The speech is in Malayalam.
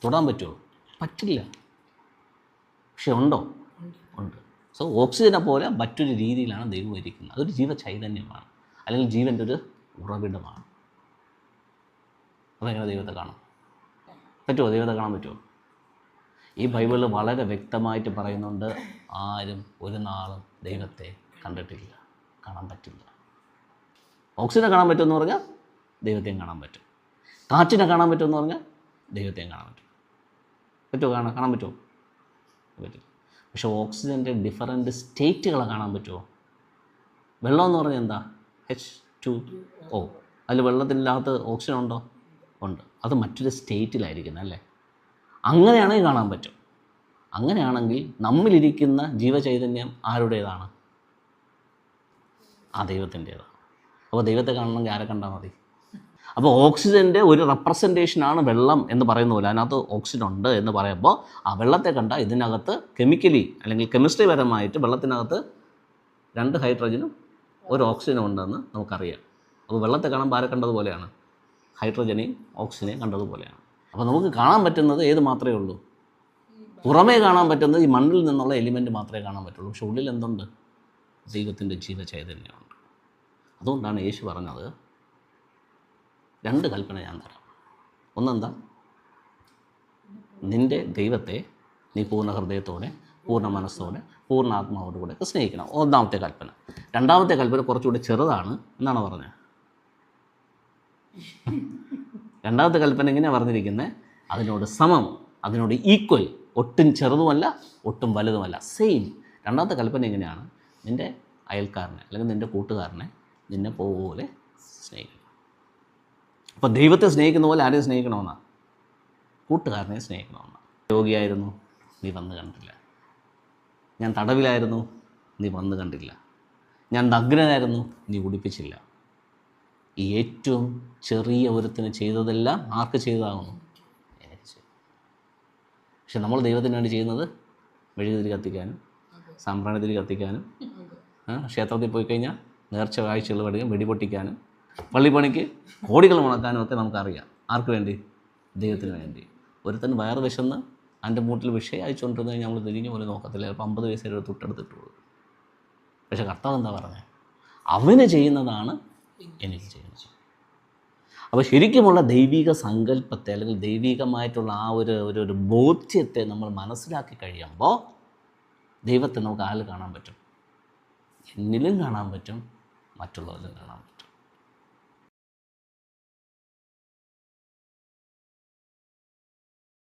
തൊടാൻ പറ്റുമോ? പറ്റില്ല. പക്ഷെ ഉണ്ടോ? ഉണ്ട്. സോ ഓക്സിജനെ പോലെ മറ്റൊരു രീതിയിലാണ് ദൈവം ഇരിക്കുന്നത്. അതൊരു ജീവചൈതന്യമാണ്, അല്ലെങ്കിൽ ജീവൻ്റെ ഒരു ഉറവിടമാണ്. അതെങ്ങനെ ദൈവത്തെ കാണാം പറ്റുമോ? ദൈവത്തെ കാണാൻ പറ്റുമോ? ഈ ബൈബിളിൽ വളരെ വ്യക്തമായിട്ട് പറയുന്നുണ്ട്, ആരും ഒരു നാളും ദൈവത്തെ കണ്ടിട്ടില്ല, കാണാൻ പറ്റില്ല. ഓക്സിജനെ കാണാൻ പറ്റുമെന്ന് പറഞ്ഞാൽ ദൈവത്തെയും കാണാൻ പറ്റും. കാറ്റിനെ കാണാൻ പറ്റുമെന്ന് പറഞ്ഞാൽ ദൈവത്തെയും കാണാൻ പറ്റും. പറ്റുമോ? കാണാൻ പറ്റുമോ? പറ്റും. പക്ഷേ ഓക്സിജൻ്റെ ഡിഫറൻറ്റ് സ്റ്റേറ്റുകളെ കാണാൻ പറ്റുമോ? വെള്ളം എന്ന് പറഞ്ഞാൽ എന്താ? H2O. അതിൽ വെള്ളത്തിനകത്ത് ഓക്സിജൻ ഉണ്ടോ? ഉണ്ട്. അത് മറ്റൊരു സ്റ്റേറ്റിലായിരിക്കുന്നത് അല്ലേ? അങ്ങനെയാണെങ്കിൽ കാണാൻ പറ്റും. അങ്ങനെയാണെങ്കിൽ നമ്മളിരിക്കുന്ന ജീവചൈതന്യം ആരുടേതാണ്? ആ ദൈവത്തിൻ്റേതാണ്. അപ്പോൾ ദൈവത്തെ കാണണമെങ്കിൽ ആരെ കണ്ടാൽ മതി? അപ്പോൾ ഓക്സിജൻ്റെ ഒരു റെപ്രസെൻറ്റേഷനാണ് വെള്ളം എന്ന് പറയുന്ന പോലെ. അതിനകത്ത് ഓക്സിജൻ ഉണ്ട് എന്ന് പറയുമ്പോൾ ആ വെള്ളത്തെ കണ്ടാൽ ഇതിനകത്ത് കെമിക്കലി അല്ലെങ്കിൽ കെമിസ്ട്രി പരമായിട്ട് വെള്ളത്തിനകത്ത് 2 ഹൈഡ്രജനും 1 ഓക്സിജനും ഉണ്ടെന്ന് നമുക്കറിയാം. അപ്പോൾ വെള്ളത്തെ കാണുമ്പോൾ ആരെ കണ്ടതുപോലെയാണ്? ഹൈഡ്രജനെയും ഓക്സിജനെയും കണ്ടതുപോലെയാണ്. അപ്പോൾ നമുക്ക് കാണാൻ പറ്റുന്നത് ഏത് മാത്രമേ ഉള്ളൂ? പുറമേ കാണാൻ പറ്റുന്നത് ഈ മണ്ണിൽ നിന്നുള്ള എലിമെൻറ്റ് മാത്രമേ കാണാൻ പറ്റുള്ളൂ. പക്ഷെ ഉള്ളിൽ എന്തുണ്ട്? ദൈവത്തിൻ്റെ ജീവചൈതന്യമുണ്ട്. അതുകൊണ്ടാണ് യേശു പറഞ്ഞത്, 2 കൽപ്പന ഞാൻ തരാം. ഒന്നെന്താ? നിൻ്റെ ദൈവത്തെ നീ പൂർണ്ണ ഹൃദയത്തോടെ, പൂർണ്ണ മനസ്സോടെ, പൂർണ്ണ ആത്മാവോടുകൂടെ ഒക്കെ സ്നേഹിക്കണം. ഒന്നാമത്തെ കൽപ്പന. രണ്ടാമത്തെ കൽപ്പന കുറച്ചുകൂടി ചെറുതാണ്. എന്നാണ് പറഞ്ഞത്? രണ്ടാമത്തെ കൽപ്പന എങ്ങനെയാണ് പറഞ്ഞിരിക്കുന്നത്? അതിനോട് സമം, അതിനോട് ഈക്വൽ, ഒട്ടും ചെറുതുമല്ല ഒട്ടും വലുതുമല്ല, സെയിം. രണ്ടാമത്തെ കൽപ്പന എങ്ങനെയാണ്? നിൻ്റെ അയൽക്കാരനെ അല്ലെങ്കിൽ നിൻ്റെ കൂട്ടുകാരനെ നിന്നെ പോലെ സ്നേഹിക്കണം. അപ്പോൾ ദൈവത്തെ സ്നേഹിക്കുന്ന പോലെ ആരെയും സ്നേഹിക്കണമെന്നാണ്? കൂട്ടുകാരനെ സ്നേഹിക്കണമെന്നാണ്. രോഗിയായിരുന്നു, നീ വന്ന് കണ്ടില്ല. ഞാൻ തടവിലായിരുന്നു, നീ വന്ന് കണ്ടില്ല. ഞാൻ നഗ്നനായിരുന്നു, നീ ഉടുപ്പിച്ചില്ല. ഈ ഏറ്റവും ചെറിയ ഒരുത്തിന് ചെയ്തതെല്ലാം ആർക്ക് ചെയ്തതാകുന്നു? എനിക്ക് ചെയ്തു. പക്ഷെ നമ്മൾ ദൈവത്തിന് വേണ്ടി ചെയ്യുന്നത് മെഴുകുതിരി കത്തിക്കാനും സാമ്പ്രാണിതിരി കത്തിക്കാനും, ക്ഷേത്രത്തിൽ പോയി കഴിഞ്ഞാൽ നേർച്ച കാഴ്ചകൾ പഠിക്കാൻ, വെടിപൊട്ടിക്കാനും, പള്ളിപ്പണിക്ക് കോടികൾ മുടക്കാനും ഒക്കെ നമുക്കറിയാം. ആർക്ക് വേണ്ടി? ദൈവത്തിന് വേണ്ടി. ഒരുത്തൻ വയറ് വിശന്ന് അതിൻ്റെ മൂട്ടിൽ വിഷയം അയച്ചുകൊണ്ടിരുന്ന് കഴിഞ്ഞാൽ നമ്മൾ തിരിഞ്ഞു പോലും നോക്കത്തില്ല. ചിലപ്പോൾ 50 പൈസ തൊട്ടെടുത്തിട്ടുള്ളൂ. പക്ഷെ കർത്താവ് എന്താ പറഞ്ഞത്? അവന് ചെയ്യുന്നതാണ് എനിക്ക് ചെയ്യുന്നത്. അപ്പോൾ ശരിക്കുമുള്ള ദൈവിക സങ്കല്പത്തെ അല്ലെങ്കിൽ ദൈവികമായിട്ടുള്ള ആ ഒരു ബോധ്യത്തെ നമ്മൾ മനസ്സിലാക്കി കഴിയുമ്പോൾ ദൈവത്തെ നമുക്ക് ആരിൽ കാണാൻ പറ്റും? എന്നിലും കാണാൻ പറ്റും, മറ്റുള്ളവരിലും കാണാൻ പറ്റും.